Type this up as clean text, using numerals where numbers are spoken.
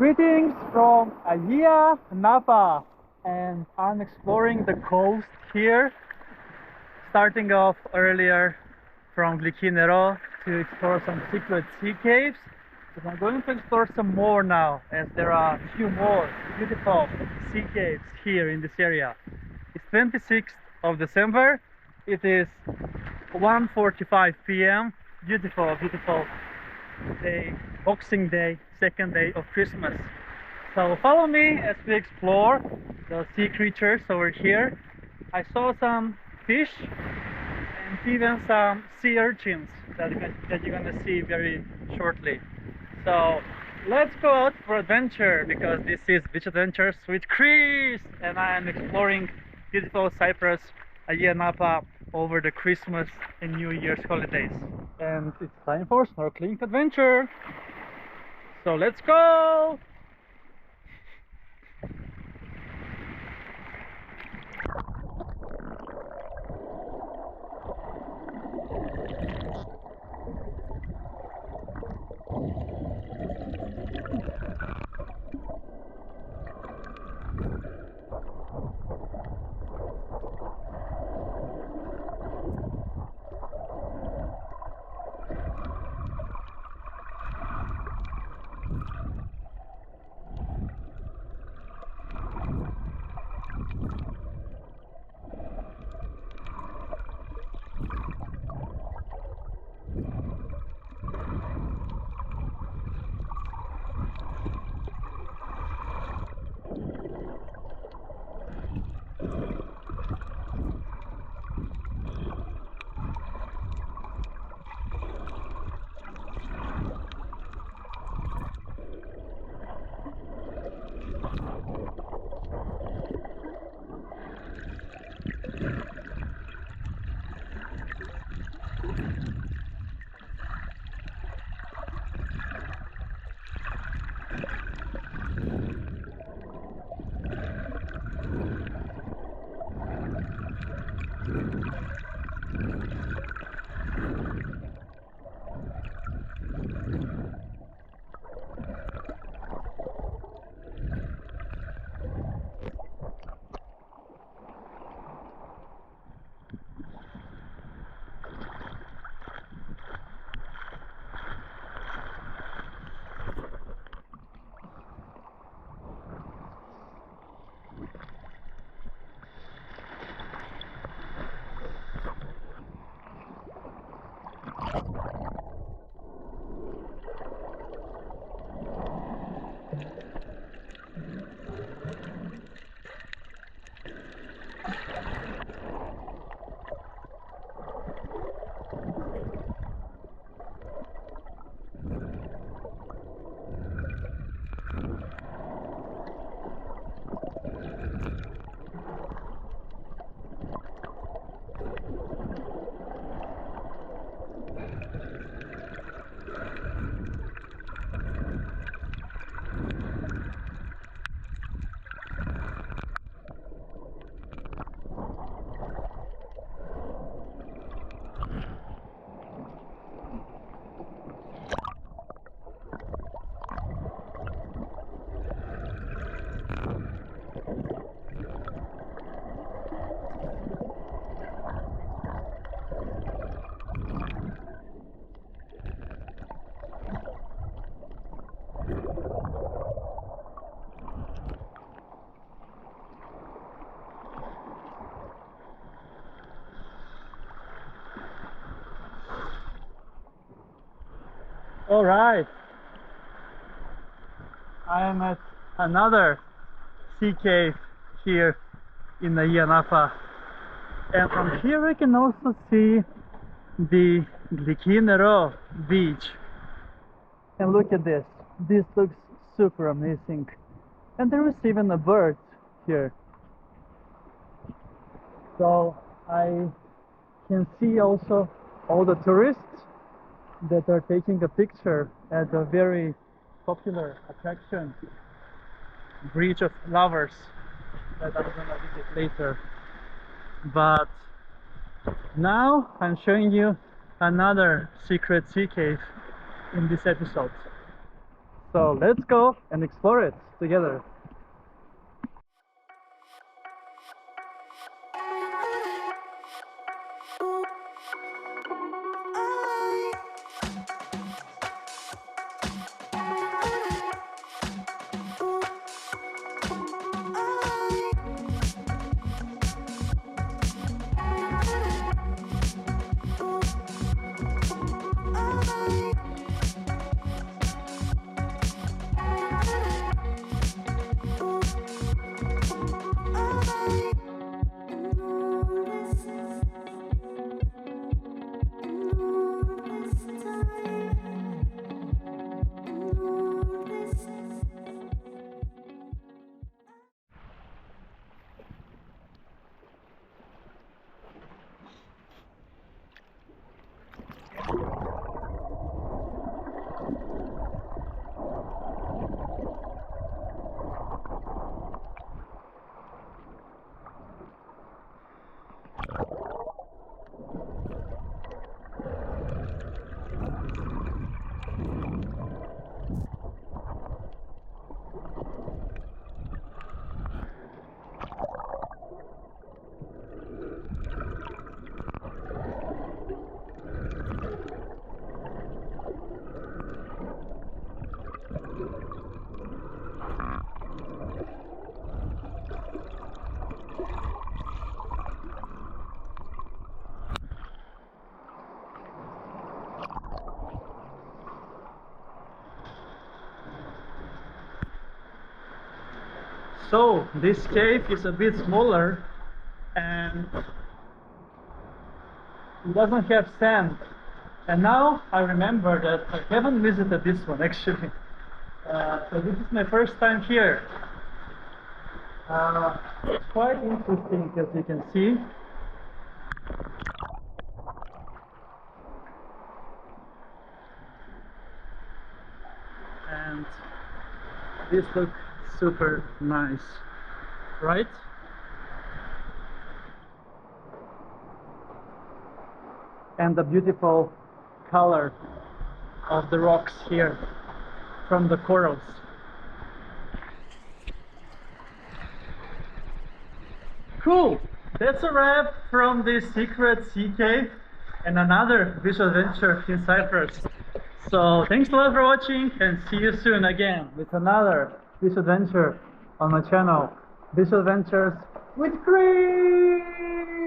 Greetings from Ayia Napa, and I'm exploring the coast here, starting off earlier from Glyki Nero to explore some secret sea caves. But I'm going to explore some more now, as there are a few more beautiful sea caves here in this area. It's 26th of December. It is 1:45 p.m. Beautiful, beautiful day, Boxing Day, second day of Christmas. So follow me as we explore the sea creatures over here. I saw some fish and even some sea urchins that you're gonna see very shortly. So let's go out for adventure, because this is Beach Adventures with Chris, and I am exploring beautiful Cyprus, Ayia Napa, over the Christmas and New Year's holidays. And it's time for snorkeling adventure. So let's go! All right, I am at another sea cave here in Ayia Napa, and from here we can also see the Glyki Nero beach. And look at this, this looks super amazing, and there is even a bird here. So I can see also all the tourists that are taking a picture at a very popular attraction, Bridge of Lovers, that I'm gonna visit later. But now I'm showing you another secret sea cave in this episode. So let's go and explore it together. So this cave is a bit smaller and it doesn't have sand. And now I remember that I haven't visited this one actually. So this is my first time here. It's quite interesting, as you can see. And this looks super nice, right? And the beautiful color of the rocks here from the corals. Cool! That's a wrap from this secret sea cave and another visual adventure in Cyprus. So thanks a lot for watching and see you soon again with another visual adventure on my channel, Visual Adventures with Chris!